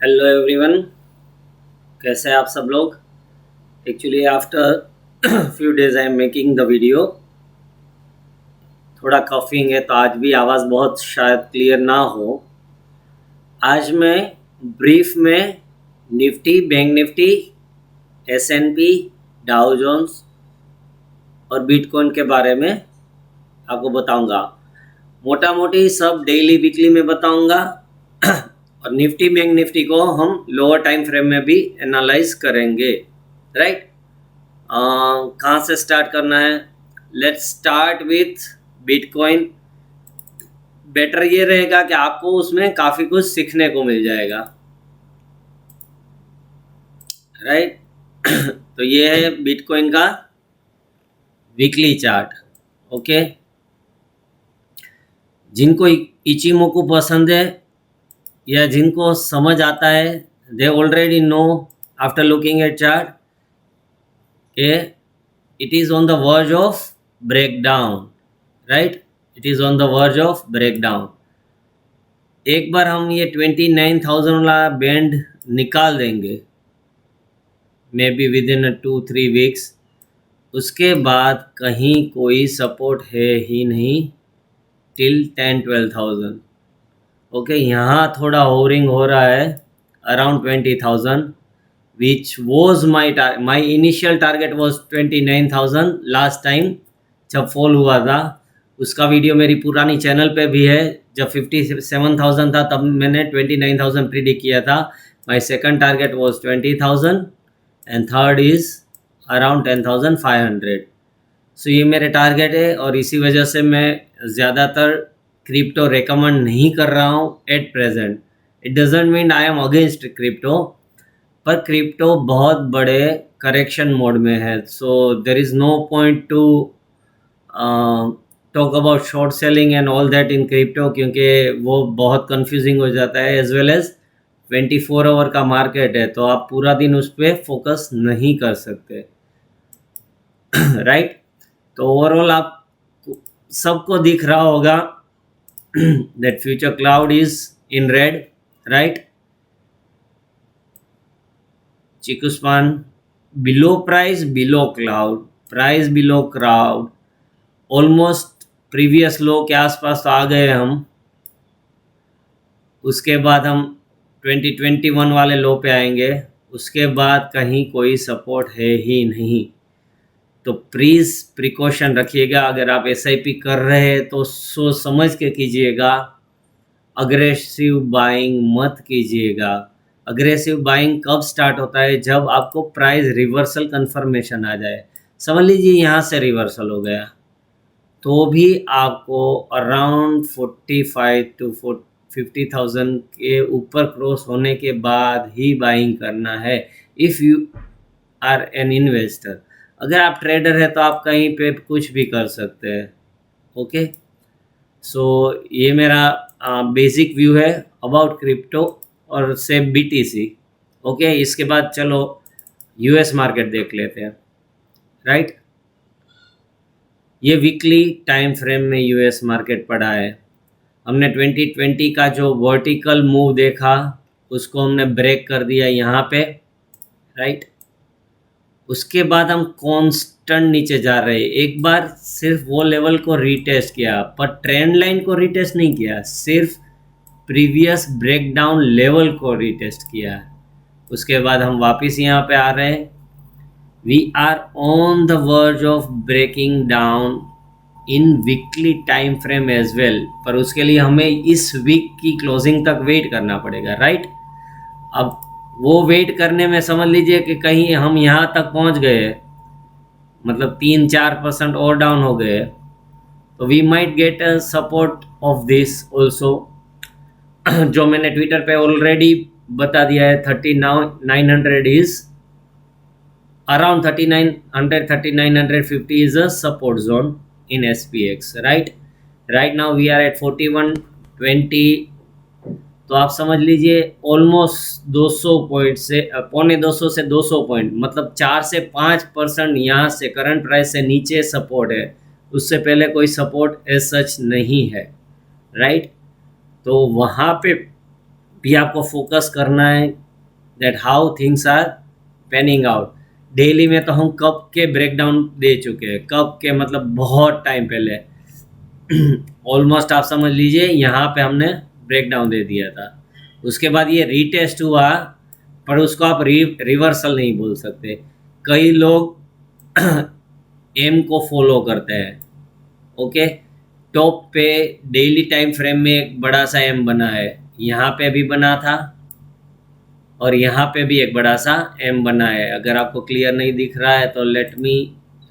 Hello everyone, कैसे हैं आप सब लोग। Actually after few days I am making the video. थोड़ा कफिंग है तो आज भी आवाज़ बहुत शायद क्लियर ना हो। आज मैं ब्रीफ में Nifty, bank Nifty, S and P, Dow Jones और बिटकॉइन के बारे में आपको बताऊंगा। मोटा मोटी सब डेली वीकली में बताऊंगा और निफ्टी बैंक निफ्टी को हम लोअर टाइम फ्रेम में भी एनालाइज करेंगे। राइट, कहाँ से स्टार्ट करना है? Let's start with bitcoin. Better ये रहेगा कि आपको उसमें काफ़ी कुछ सीखने को मिल जाएगा। राइट तो ये है बिटकॉइन का वीकली चार्ट। ओके, जिनको इचिमोकू पसंद है या जिनको समझ आता है, they already know after looking at chart के it is on the verge of breakdown. Right, it is on the verge of breakdown. एक बार हम ये 29,000 वाला बैंड निकाल देंगे may be with in 2-3 weeks, उसके बाद कहीं कोई सपोर्ट है ही नहीं टिल 10-12,000। ओके, यहाँ थोड़ा होरिंग हो रहा है around 20,000, which was my initial target was 29,000 last time जब फॉल हुआ था। उसका वीडियो मेरी पुरानी चैनल पे भी है। जब 57,000 था तब मैंने 29,000 प्रिडिक्ट किया था। My second target was 20,000 and third is around 10,500। सो ये मेरे टारगेट है और इसी वजह से मैं ज़्यादातर क्रिप्टो रेकमेंड नहीं कर रहा हूँ at present. It doesn't mean I am against crypto, पर क्रिप्टो बहुत बड़े करेक्शन मोड में है। So there is no point to talk about short selling and all that in crypto, क्योंकि वो बहुत कंफ्यूजिंग हो जाता है। एज वेल एज 24 आवर का मार्केट है तो आप पूरा दिन उस पर फोकस नहीं कर सकते। राइट तो ओवरऑल आप सबको दिख रहा होगा that future cloud is in red. Right, chikou span below price below cloud, price below crowd, almost previous low के आसपास तो आ गए हम। उसके बाद हम 2021 वाले लो पे आएंगे, उसके बाद कहीं कोई सपोर्ट है ही नहीं। तो प्लीज़ प्रिकॉशन रखिएगा। अगर आप एसआईपी कर रहे हैं तो सोच समझ के कीजिएगा, अग्रेसिव बाइंग मत कीजिएगा। अग्रेसिव बाइंग कब स्टार्ट होता है? जब आपको प्राइस रिवर्सल कंफर्मेशन आ जाए। समझ लीजिए यहाँ से रिवर्सल हो गया तो भी आपको अराउंड 45 to 50,000 के ऊपर क्रॉस होने के बाद ही बाइंग करना है if you are an investor. अगर आप ट्रेडर है तो आप कहीं पे कुछ भी कर सकते हैं। ओके, सो ये मेरा बेसिक व्यू है अबाउट क्रिप्टो और से बीटीसी। ओके, इसके बाद चलो यूएस मार्केट देख लेते हैं। राइट, ये वीकली टाइम फ्रेम में यूएस मार्केट पड़ा है। हमने 2020 का जो वर्टिकल मूव देखा उसको हमने ब्रेक कर दिया यहाँ पे। राइट, उसके बाद हम कांस्टेंट नीचे जा रहे हैं। एक बार सिर्फ वो लेवल को रीटेस्ट किया पर ट्रेंड लाइन को रीटेस्ट नहीं किया, सिर्फ प्रीवियस ब्रेकडाउन लेवल को रीटेस्ट किया। उसके बाद हम वापस यहाँ पे आ रहे हैं। We are on the verge of breaking down in weekly time frame as well, पर उसके लिए हमें इस वीक की क्लोजिंग तक वेट करना पड़ेगा। राइट, अब वो वेट करने में समझ लीजिए कि कहीं हम यहाँ तक पहुँच गए, मतलब 3-4% और डाउन हो गए, तो we might get a support of this also जो मैंने ट्विटर पे ऑलरेडी बता दिया है। 3900 is around 3900 3950 is a support zone in SPX. right now we are at 4120, तो आप समझ लीजिए ऑलमोस्ट 200 पॉइंट से पौने 200 से 200 पॉइंट, मतलब 4 से 5% यहाँ से करंट प्राइस से नीचे सपोर्ट है। उससे पहले कोई सपोर्ट एज सच नहीं है। राइट, तो वहाँ पे भी आपको फोकस करना है that how things are panning out. Daily में तो हम कब के ब्रेकडाउन दे चुके हैं, कब के मतलब बहुत टाइम पहले ऑलमोस्ट आप समझ लीजिए यहाँ पे हमने ब्रेकडाउन दे दिया था। उसके बाद ये रीटेस्ट हुआ, पर उसको आप रिवर्सल नहीं बोल सकते। कई लोग एम को फॉलो करते हैं। ओके, टॉप पे डेली टाइम फ्रेम में एक बड़ा सा एम बना है, यहाँ पे भी बना था और यहाँ पे भी एक बड़ा सा एम बना है। अगर आपको क्लियर नहीं दिख रहा है तो लेट मी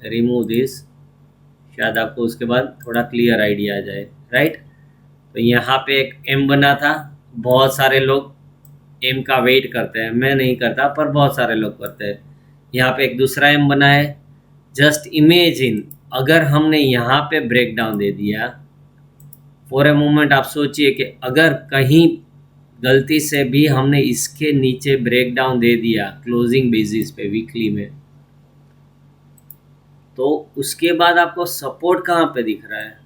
रिमूव दिस, शायद आपको उसके बाद थोड़ा क्लियर आइडिया आ जाए। राइट, तो यहाँ पे एक एम बना था। बहुत सारे लोग एम का वेट करते हैं, मैं नहीं करता पर बहुत सारे लोग करते हैं। यहाँ पे एक दूसरा एम बना है। जस्ट इमेजिन अगर हमने यहाँ पे ब्रेक डाउन दे दिया, फॉर ए मोमेंट आप सोचिए कि अगर कहीं गलती से भी हमने इसके नीचे ब्रेक डाउन दे दिया क्लोजिंग बेसिस पे वीकली में, तो उसके बाद आपको सपोर्ट कहाँ पे दिख रहा है?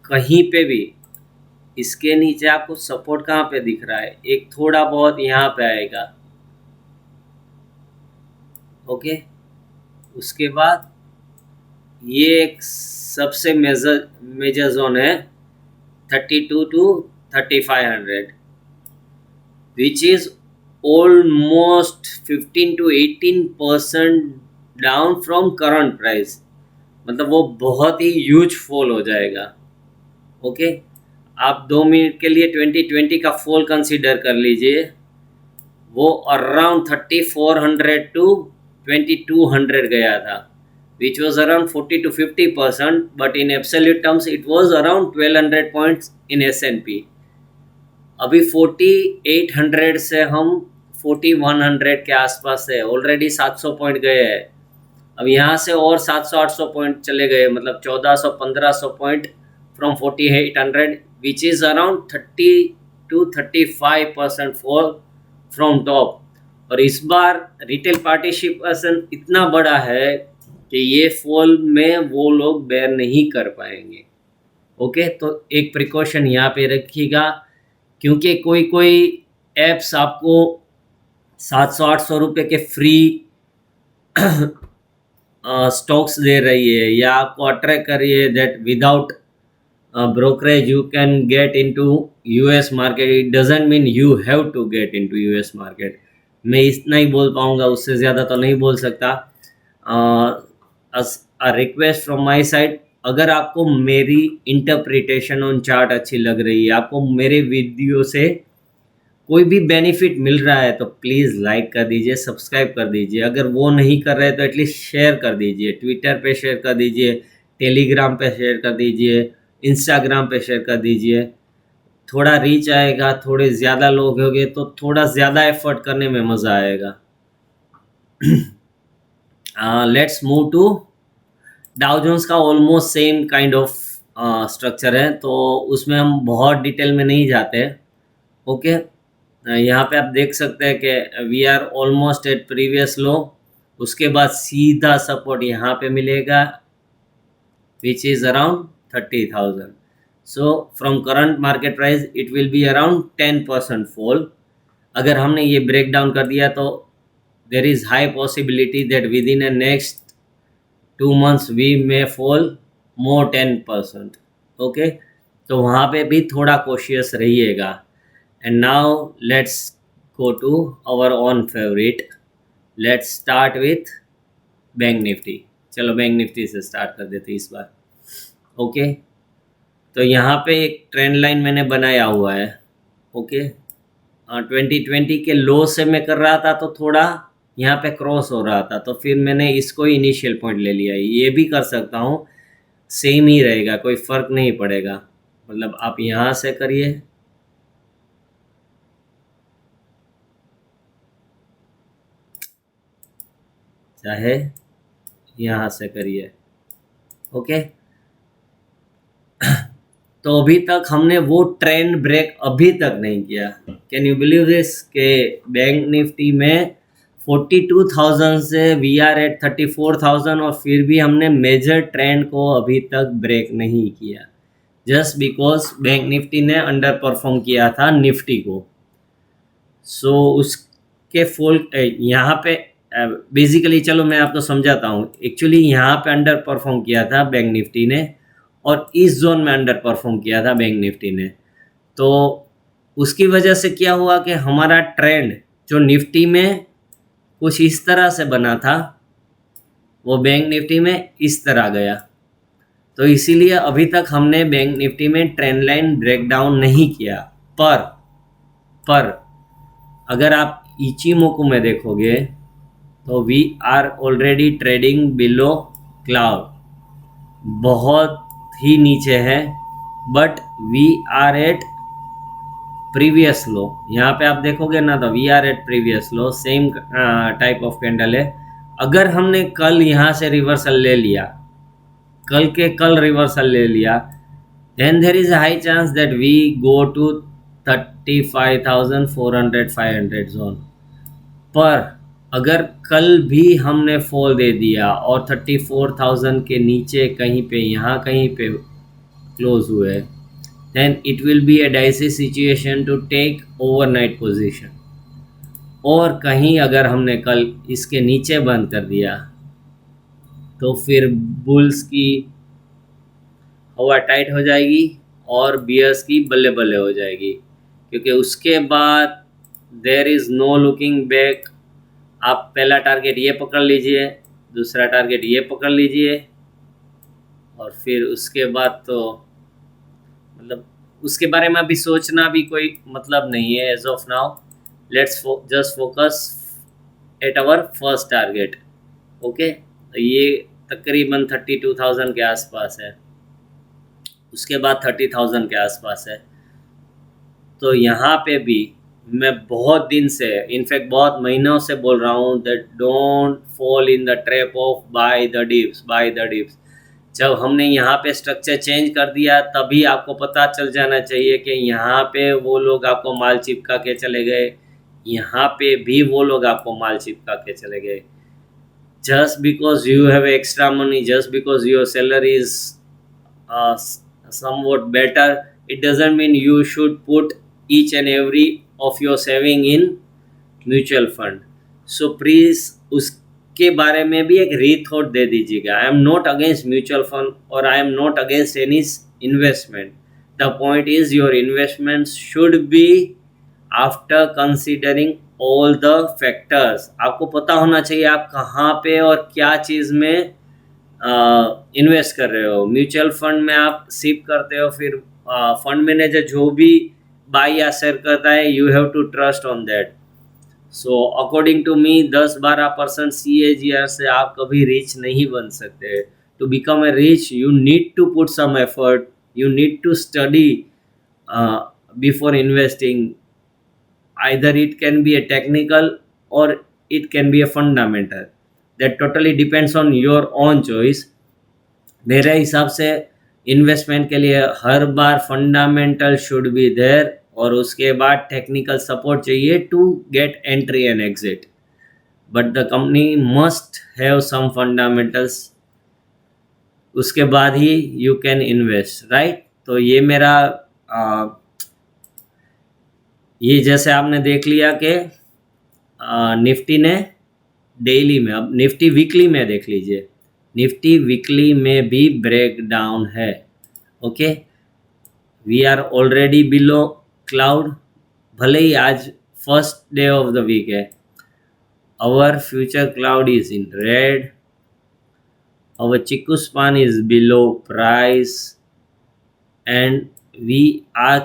कहीं पे भी इसके नीचे आपको सपोर्ट कहाँ पे दिख रहा है? एक थोड़ा बहुत यहाँ पे आएगा। ओके, उसके बाद ये एक सबसे मेजर मेजर जोन है 32 to 3500, which is almost 15 to 18% down from current price. मतलब वो बहुत ही ह्यूज फॉल हो जाएगा। ओके, आप 2 मिनट के लिए 2020 का फॉल कंसीडर कर लीजिए। वो अराउंड 3400 टू 2200 गया था, which was around 40 to 50%, but in absolute terms it was around 1200 points in S&P। अभी 4800 से हम 4100 के आसपास है, ऑलरेडी 700 पॉइंट गए हैं। अब यहाँ से और 700-800 पॉइंट चले गए, मतलब 1400-1500 point from 4800, which is around 30 to 35% fall from top. और इस बार रिटेल पार्टिसिपेशन इतना बड़ा है कि ये फॉल में वो लोग बेयर नहीं कर पाएंगे। ओके, तो एक प्रिकॉशन यहाँ पे रखिएगा, क्योंकि कोई कोई ऐप्स आपको 700-800 रुपये के फ्री स्टॉक्स दे रही है, या आपको अट्रैक्ट कर रही है that without brokerage you can get into US market। it doesn't mean you have to get into US market। मैं इतना ही बोल पाऊँगा, उससे ज़्यादा तो नहीं बोल सकता। रिक्वेस्ट फ्रॉम माय साइड, अगर आपको मेरी इंटरप्रिटेशन ऑन चार्ट अच्छी लग रही है, आपको मेरे वीडियो से कोई भी बेनिफिट मिल रहा है, तो प्लीज़ लाइक कर दीजिए, सब्सक्राइब कर दीजिए। अगर वो नहीं कर रहे तो एटलीस्ट शेयर कर दीजिए, ट्विटर पे शेयर कर दीजिए, टेलीग्राम पे शेयर कर दीजिए, इंस्टाग्राम पे शेयर कर दीजिए। थोड़ा रीच आएगा, थोड़े ज़्यादा लोग होंगे तो थोड़ा ज़्यादा एफर्ट करने में मज़ा आएगा। Let's move to Dow Jones का। Almost same kind of structure है, तो उसमें हम बहुत डिटेल में नहीं जाते। ओके, यहाँ पे आप देख सकते हैं कि we are almost at previous low. उसके बाद सीधा सपोर्ट यहाँ पे मिलेगा, which is around 30,000। So from current market price it will be around 10% fall. अगर हमने ये ब्रेक डाउन कर दिया तो there is high possibility that within a next 2 months we may fall more 10%। Okay, तो वहाँ पे भी थोड़ा कोशियस रहिएगा। And now let's go to hour on favourite. Let's start with bank Nifty. चलो बैंक निफ्टी से start कर देते इस बार। ओके, तो यहाँ पे एक ट्रेंड लाइन मैंने बनाया हुआ है। ओके, 2020 के लो से मैं कर रहा था, तो थोड़ा यहाँ पे क्रॉस हो रहा था, तो फिर मैंने इसको इनिशियल पॉइंट ले लिया। ये भी कर सकता हूँ, सेम ही रहेगा, कोई फ़र्क नहीं पड़ेगा। मतलब आप यहाँ से करिए, चाहे यहाँ से करिए। ओके, तो अभी तक हमने वो ट्रेंड ब्रेक अभी तक नहीं किया। कैन यू बिलीव दिस के बैंक निफ्टी में 42,000 से वी आर एट 34,000, और फिर भी हमने मेजर ट्रेंड को अभी तक ब्रेक नहीं किया। जस्ट बिकॉज बैंक निफ्टी ने अंडर परफॉर्म किया था निफ्टी को। सो उसके फॉल यहाँ पे बेसिकली, चलो मैं आपको समझाता हूँ। एक्चुअली यहाँ पे अंडर परफॉर्म किया था बैंक निफ्टी ने, और इस जोन में अंडर परफॉर्म किया था बैंक निफ्टी ने। तो उसकी वजह से क्या हुआ कि हमारा ट्रेंड जो निफ्टी में कुछ इस तरह से बना था, वो बैंक निफ्टी में इस तरह गया। तो इसीलिए अभी तक हमने बैंक निफ्टी में ट्रेंड लाइन ब्रेक डाउन नहीं किया। पर अगर आप इचिमोकू में देखोगे तो we are already trading below cloud, बहुत ही नीचे है, but we are at previous low. यहाँ पे आप देखोगे ना तो we are at previous low, same type of candle है। अगर हमने कल यहाँ से रिवर्सल ले लिया, कल रिवर्सल ले लिया, then there is a high chance that we go to 35,400 500 zone. पर अगर कल भी हमने फॉल दे दिया और 34,000 के नीचे कहीं पे, यहाँ कहीं पे क्लोज हुए, then it will be a dicey situation to take overnight position। और कहीं अगर हमने कल इसके नीचे बंद कर दिया तो फिर बुल्स की हवा टाइट हो जाएगी और बियर्स की बल्ले बल्ले हो जाएगी, क्योंकि उसके बाद there is no looking back. आप पहला टारगेट ये पकड़ लीजिए, दूसरा टारगेट ये पकड़ लीजिए, और फिर उसके बाद तो मतलब उसके बारे में अभी सोचना भी कोई मतलब नहीं है as of now. Let's just focus at our first target. Okay, तो ये तकरीबन 32,000 के आसपास है, उसके बाद 30,000 के आसपास है। तो यहाँ पे भी मैं बहुत दिन से, इनफैक्ट बहुत महीनों से बोल रहा हूँ that don't fall in the trap of by the dips. जब हमने यहाँ पे स्ट्रक्चर चेंज कर दिया तभी आपको पता चल जाना चाहिए कि यहाँ पे वो लोग आपको माल चिपका के चले गए, यहाँ पे भी वो लोग आपको माल चिपका के चले गए। Just because you have extra money, just because your salary is somewhat better, it doesn't mean you should put each and every of your saving in mutual fund. So please उसके बारे में भी एक रीथॉट दे दीजिएगा। I am not against mutual fund और I am not against any investment. The point is your investment should be after considering all the factors. आपको पता होना चाहिए आप कहाँ पे और क्या चीज़ में इन्वेस्ट कर रहे हो। म्यूचुअल फंड में आप सिप करते हो, फिर फंड मैनेजर जो भी बाई या सेल करता है, you have to trust on that. So according to me 10-12% CAGR से आप कभी रिच नहीं बन सकते। To become a rich you need to put some effort, you need to study before investing. Either it can be a technical or it can be a fundamental, that totally depends on your own choice. मेरे हिसाब से investment के लिए हर बार fundamental should be there और उसके बाद टेक्निकल सपोर्ट चाहिए to get entry and exit, but the company must have some fundamentals, उसके बाद ही यू कैन इन्वेस्ट, राइट। तो ये मेरा ये जैसे आपने देख लिया कि निफ्टी ने डेली में, अब निफ्टी वीकली में देख लीजिए, निफ्टी वीकली में भी ब्रेक डाउन है। Okay, we are already below cloud, भले ही आज first day of the week है। Our future cloud is in red, our chikou span is below price and we are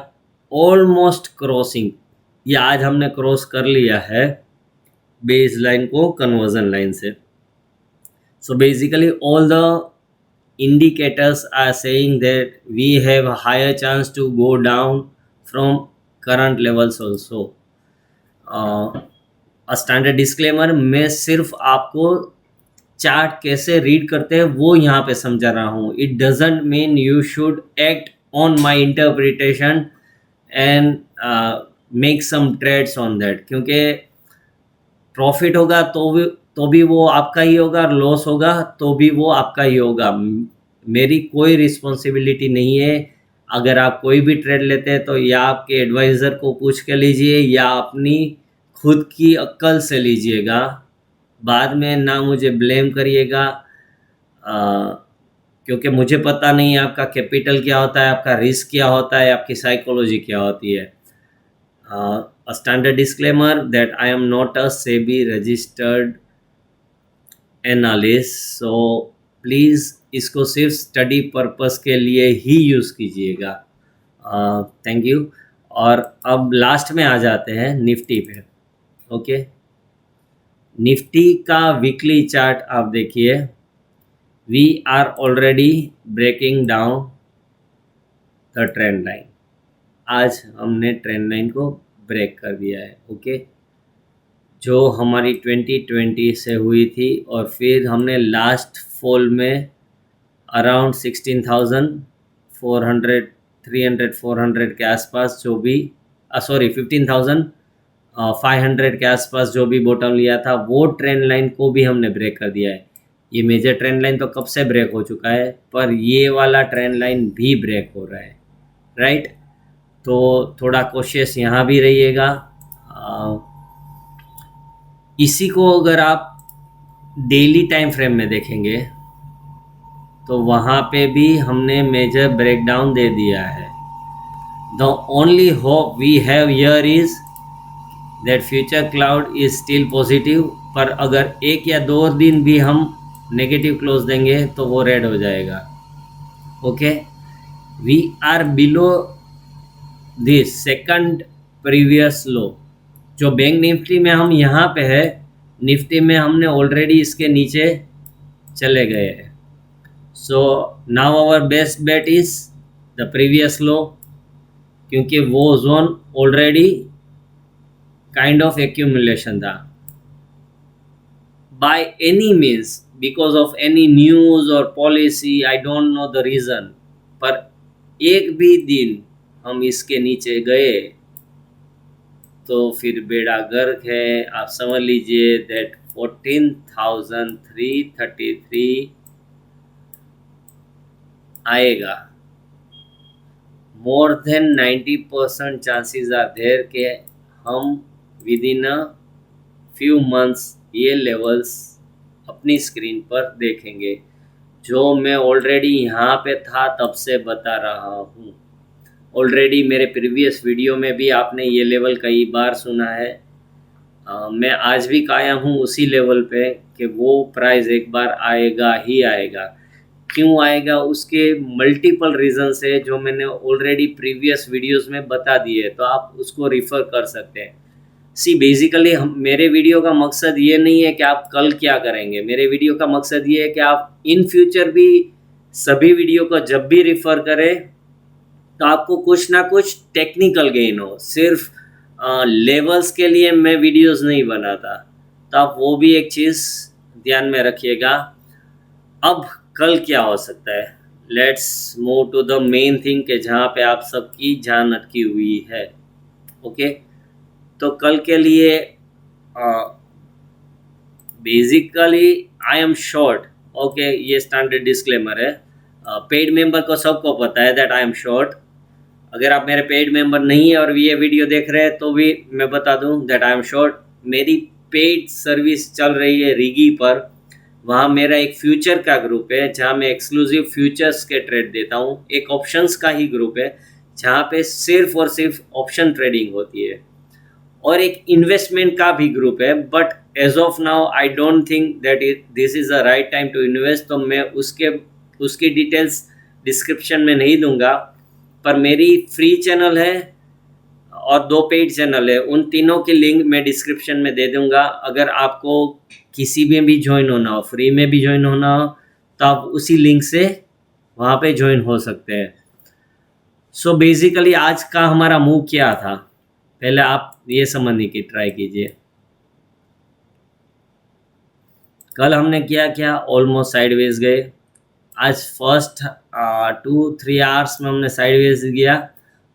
almost crossing. ये आज हमने क्रॉस कर लिया है बेस लाइन को कन्वर्जन लाइन से। So basically all the indicators are saying that we have a higher chance to go down from current levels also. A standard disclaimer, मैं सिर्फ आपको चार्ट कैसे रीड करते हैं वो यहाँ पे समझा रहा हूँ। It doesn't mean you should act on my interpretation and make some trades on that, क्योंकि प्रॉफिट होगा तो भी वो आपका ही होगा, और लॉस होगा तो भी वो आपका ही होगा। मेरी कोई रिस्पॉन्सिबिलिटी नहीं है अगर आप कोई भी ट्रेड लेते हैं तो या आपके एडवाइज़र को पूछ के लीजिए या अपनी खुद की अक्ल से लीजिएगा। बाद में ना मुझे ब्लेम करिएगा, क्योंकि मुझे पता नहीं है आपका कैपिटल क्या होता है, आपका रिस्क क्या होता है, आपकी साइकोलॉजी क्या होती है। A standard disclaimer that I am not a SEBI registered analyst, so please इसको सिर्फ स्टडी पर्पस के लिए ही यूज़ कीजिएगा। Thank you. और अब लास्ट में आ जाते हैं निफ्टी पे। ओके, निफ्टी का वीकली चार्ट आप देखिए, we are already breaking down the trend line. आज हमने ट्रेंड लाइन को ब्रेक कर दिया है। ओके, जो हमारी 2020 से हुई थी और फिर हमने लास्ट फॉल में अराउंड 16,400 300 400 के आसपास जो भी 15,500 के आसपास जो भी बॉटम लिया था, वो ट्रेंड लाइन को भी हमने ब्रेक कर दिया है। ये मेजर ट्रेंड लाइन तो कब से ब्रेक हो चुका है, पर ये वाला ट्रेंड लाइन भी ब्रेक हो रहा है, राइट। तो थोड़ा कोशिश यहाँ भी रहिएगा। इसी को अगर आप डेली टाइम फ्रेम में देखेंगे तो वहाँ पे भी हमने मेजर ब्रेकडाउन दे दिया है। The only hope we have here is that future cloud is still positive, पर अगर एक या दो दिन भी हम नेगेटिव क्लोज देंगे तो वो रेड हो जाएगा। Okay, we are below this second previous low. जो बैंक निफ्टी में हम यहाँ पे है, निफ्टी में हमने ऑलरेडी इसके नीचे चले गए हैं। So now our best bet is the previous low, क्योंकि वो zone already kind of accumulation था। By any means, because of any news और policy, I don't know the reason, पर एक भी दिन हम इसके नीचे गए तो फिर बेड़ा गर्क है। आप समझ लीजिए दैट 14,333 आएगा। More than 90% chances are there के हम within a few months ये लेवल्स अपनी स्क्रीन पर देखेंगे, जो मैं ऑलरेडी यहाँ पे था तब से बता रहा हूँ। ऑलरेडी मेरे प्रीवियस वीडियो में भी आपने ये लेवल कई बार सुना है। मैं आज भी काया हूँ उसी लेवल पे कि वो प्राइस एक बार आएगा ही आएगा। क्यों आएगा, उसके मल्टीपल रीजंस है जो मैंने ऑलरेडी प्रीवियस वीडियोस में बता दिए, तो आप उसको रिफ़र कर सकते हैं। बेसिकली मेरे वीडियो का मकसद ये नहीं है कि आप कल क्या करेंगे। मेरे वीडियो का मकसद ये है कि आप इन फ्यूचर भी सभी वीडियो को जब भी रिफ़र करें तो आपको कुछ ना कुछ टेक्निकल गेन हो। सिर्फ लेवल्स के लिए मैं वीडियोस नहीं बनाता, तो आप वो भी एक चीज़ ध्यान में रखिएगा। अब कल क्या हो सकता है, let's move to the main thing के जहाँ पे आप सबकी जान अटकी हुई है। ओके, तो कल के लिए basically I am short. Okay, ये स्टैंडर्ड डिस्क्लेमर है। पेड मेंबर को सबको पता है दैट आई एम शॉर्ट। अगर आप मेरे पेड मेंबर नहीं है और ये वीडियो देख रहे हैं तो भी मैं बता दूं दैट आई एम शॉर्ट। मेरी पेड सर्विस चल रही है रिगी पर। वहाँ मेरा एक फ्यूचर का ग्रुप है जहाँ मैं एक्सक्लूसिव फ्यूचर्स के ट्रेड देता हूँ। एक ऑप्शंस का ही ग्रुप है जहाँ पे सिर्फ और सिर्फ ऑप्शन ट्रेडिंग होती है, और एक इन्वेस्टमेंट का भी ग्रुप है। But as of now I don't think that this is the right time to invest, तो मैं उसकी डिटेल्स डिस्क्रिप्शन में नहीं दूंगा। पर मेरी फ्री चैनल है और 2 पेड चैनल है, उन तीनों की लिंक मैं डिस्क्रिप्शन में दे दूंगा। अगर आपको किसी में भी ज्वाइन होना हो, फ्री में भी ज्वाइन होना हो, तो आप उसी लिंक से वहाँ पे ज्वाइन हो सकते हैं। सो बेसिकली आज का हमारा मूव क्या था, पहले आप ये समझने की ट्राई कीजिए। कल हमने क्या ऑलमोस्ट साइडवेज गए। आज फर्स्ट 2-3 आवर्स में हमने साइडवेज गया,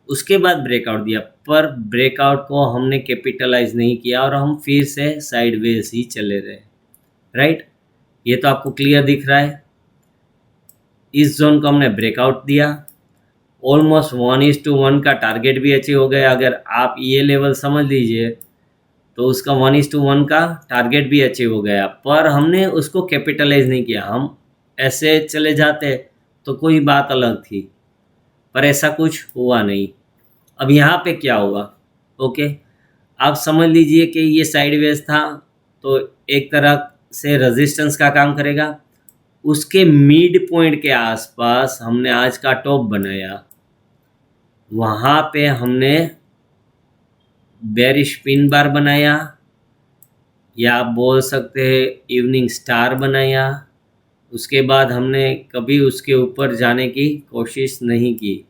उसके बाद ब्रेकआउट दिया, पर ब्रेकआउट को हमने कैपिटलाइज नहीं किया और हम फिर से साइडवेज ही चले रहे, राइट। ये तो आपको क्लियर दिख रहा है। इस जोन को हमने ब्रेकआउट दिया, ऑलमोस्ट 1:1 का टारगेट भी अचीव हो गया। अगर आप ये लेवल समझ लीजिए तो उसका 1:1 का टारगेट भी अचीव हो गया, पर हमने उसको कैपिटलाइज नहीं किया। हम ऐसे चले जाते तो कोई बात अलग थी, पर ऐसा कुछ हुआ नहीं। अब यहाँ पे क्या हुआ? ओके, आप समझ लीजिए कि ये साइडवेज था, तो एक तरह से रेजिस्टेंस का काम करेगा। उसके मिड पॉइंट के आसपास हमने आज का टॉप बनाया, वहाँ पे हमने बेरिश पिन बार बनाया, या आप बोल सकते हैं इवनिंग स्टार बनाया। उसके बाद हमने कभी उसके ऊपर जाने की कोशिश नहीं की।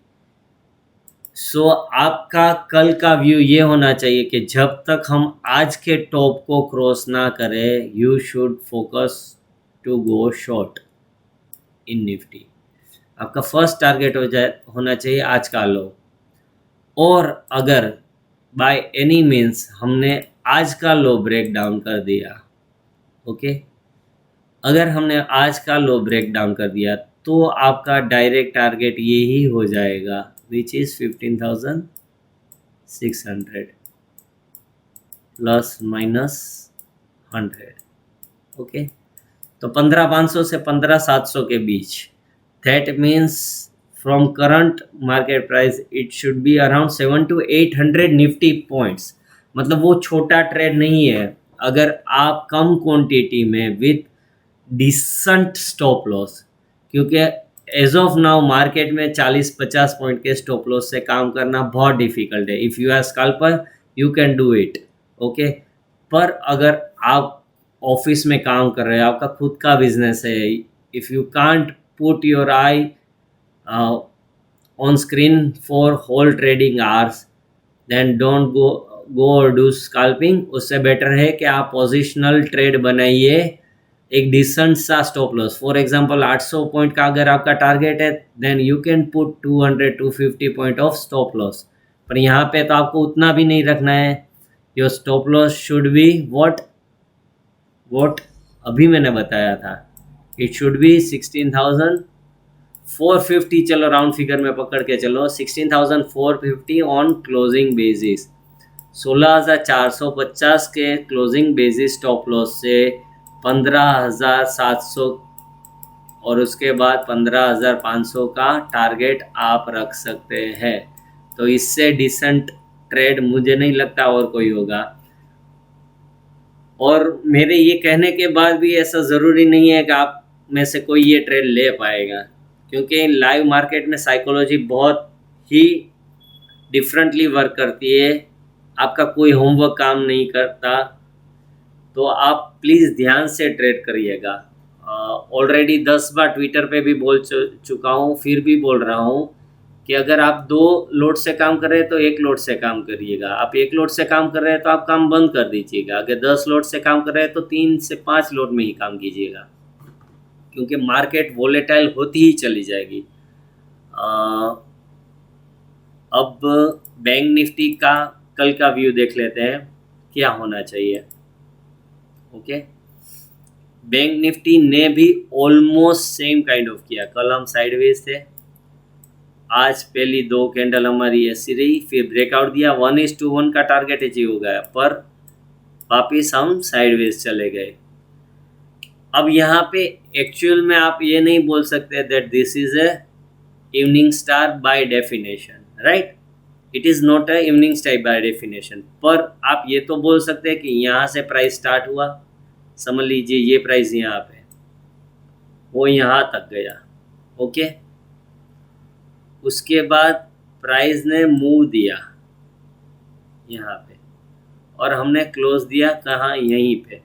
सो आपका कल का व्यू ये होना चाहिए कि जब तक हम आज के टॉप को क्रॉस ना करें, you should focus to go short in Nifty. आपका फर्स्ट टारगेट होना चाहिए आज का लो। और अगर बाय एनी मीन्स हमने आज का लो ब्रेक डाउन कर दिया, ओके, अगर हमने आज का लो ब्रेक डाउन कर दिया तो आपका डायरेक्ट टारगेट यही हो जाएगा, which is 15,600 plus minus 100। Okay, तो 15,500 से 15,700 के बीच, that means from current market price it should be around 700 to 800 Nifty points. मतलब वो छोटा ट्रेड नहीं है। अगर आप कम क्वांटिटी में विथ डिसेंट स्टॉप लॉस, क्योंकि एज ऑफ नाउ मार्केट में 40-50 पॉइंट के स्टॉप लॉस से काम करना बहुत डिफिकल्ट है। If you are scalper you can do it, okay. पर अगर आप ऑफिस में काम कर रहे हैं, आपका खुद का बिजनेस है, if you can't put your eye on screen for whole trading hours, then don't go और डू स्कैल्पिंग। उससे बेटर है कि आप पोजिशनल ट्रेड बनाइए, एक डिसेंट सा stop loss. For example 800 point का अगर आपका टारगेट है, then you can put 200-250 point of stop loss. पर यहाँ पे तो आपको उतना भी नहीं रखना है। Your stop loss should be what अभी मैंने बताया था, इट शुड बी 16,450। चलो राउंड फिगर में पकड़ के चलो, 16,450 ऑन क्लोजिंग बेसिस। 16,450 के क्लोजिंग बेसिस स्टॉप लॉस से 15,700 और उसके बाद 15,500 का टारगेट आप रख सकते हैं। तो इससे डिसेंट ट्रेड मुझे नहीं लगता और कोई होगा। और मेरे ये कहने के बाद भी ऐसा ज़रूरी नहीं है कि आप में से कोई ये ट्रेड ले पाएगा, क्योंकि लाइव मार्केट में साइकोलॉजी बहुत ही डिफरेंटली वर्क करती है। आपका कोई होमवर्क काम नहीं करता, तो आप प्लीज़ ध्यान से ट्रेड करिएगा। ऑलरेडी 10 बार ट्विटर पे भी बोल चुका हूँ, फिर भी बोल रहा हूँ कि अगर आप 2 लोड से काम कर रहे हैं तो 1 लोड से काम करिएगा। आप 1 लोड से काम कर रहे हैं तो आप काम बंद कर दीजिएगा। अगर 10 लोड से काम कर रहे हैं तो 3 से 5 लोड में ही काम कीजिएगा, क्योंकि मार्केट वोलेटाइल होती ही चली जाएगी। अब बैंक निफ्टी का कल का व्यू देख लेते हैं, क्या होना चाहिए। ओके, बैंक निफ्टी ने भी ऑलमोस्ट सेम काइंड ऑफ किया। कल हम साइडवेज थे, आज पहली 2 कैंडल हमारी ऐसी रही, फिर ब्रेकआउट दिया, 1:1 का टारगेट अचीव हो गया, पर वापिस हम साइडवेज चले गए। अब यहाँ पे एक्चुअल में आप ये नहीं बोल सकते that this is a evening star by definition, right? It is not a evening star by definition. पर आप ये तो बोल सकते हैं कि यहाँ से प्राइस स्टार्ट हुआ, समझ लीजिए ये प्राइस यहाँ पे, वो यहाँ तक गया, ओके। उसके बाद प्राइस ने मूव दिया यहाँ पे और हमने क्लोज दिया कहाँ, यहीं पे,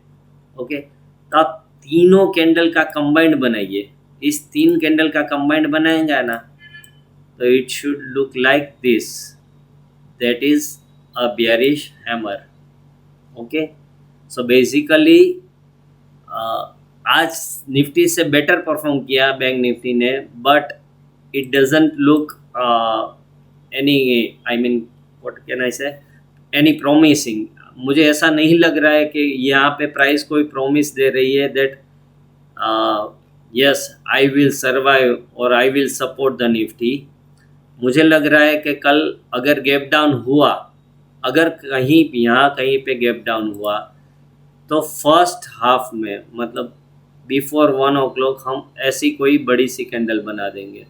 ओके। तो आप तीनों कैंडल का कंबाइंड बनाइए। इस 3 कैंडल का कंबाइंड बनाएंगे ना, तो it should look like this, that is a bearish hammer, okay. So basically आज निफ्टी से बेटर परफॉर्म किया बैंक निफ्टी ने, but it doesn't look any, I mean what can I से, एनी प्रोमिसिंग। मुझे ऐसा नहीं लग रहा है कि यहाँ पे प्राइस कोई प्रॉमिस दे रही है that yes I will survive और I will support the Nifty. मुझे लग रहा है कि कल अगर गैप डाउन हुआ, अगर कहीं यहाँ कहीं पे गैप डाउन हुआ, तो फर्स्ट हाफ में मतलब बिफोर 1 o'clock हम ऐसी कोई बड़ी सी कैंडल बना देंगे।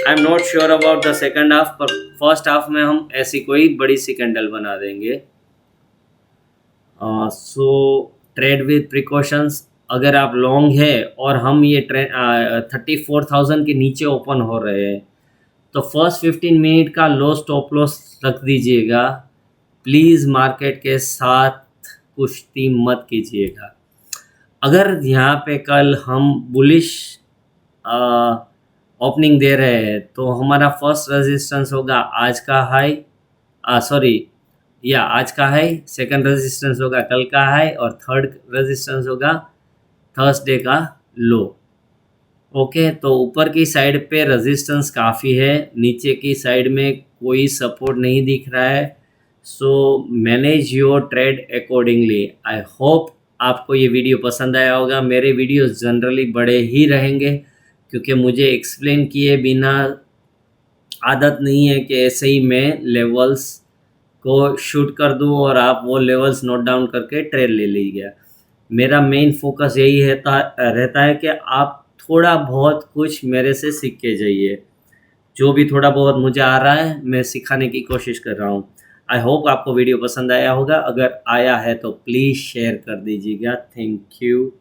आई am not sure about the second half, पर फर्स्ट हाफ में हम ऐसी कोई बड़ी सी कैंडल बना देंगे। So trade with precautions. अगर आप लॉन्ग है और हम ये 34,000 के नीचे ओपन हो रहे हैं, तो फर्स्ट 15 मिनट का लो स्टॉप लॉस रख दीजिएगा। प्लीज़ मार्केट के साथ कुश्ती मत कीजिएगा। अगर यहाँ पे कल हम बुलिश ओपनिंग दे रहे हैं, तो हमारा फर्स्ट रेजिस्टेंस होगा आज का हाई, सॉरी या आज का हाई, सेकंड रेजिस्टेंस होगा कल का हाई, और थर्ड रेजिस्टेंस होगा थर्सडे का लो। ओके, तो ऊपर की साइड पे रेजिस्टेंस काफ़ी है, नीचे की साइड में कोई सपोर्ट नहीं दिख रहा है। So manage your trade accordingly. I hope आपको ये वीडियो पसंद आया होगा। मेरे वीडियोस जनरली बड़े ही रहेंगे, क्योंकि मुझे एक्सप्लेन किए बिना आदत नहीं है कि ऐसे ही मैं लेवल्स को शूट कर दूं और आप वो लेवल्स नोट डाउन करके ट्रेड ले लीजिए। मेरा मेन फोकस यही रहता है कि आप थोड़ा बहुत कुछ मेरे से सीख के जाइए। जो भी थोड़ा बहुत मुझे आ रहा है मैं सिखाने की कोशिश कर रहा हूँ। आई होप आपको वीडियो पसंद आया होगा। अगर आया है तो प्लीज़ शेयर कर दीजिएगा। Thank you.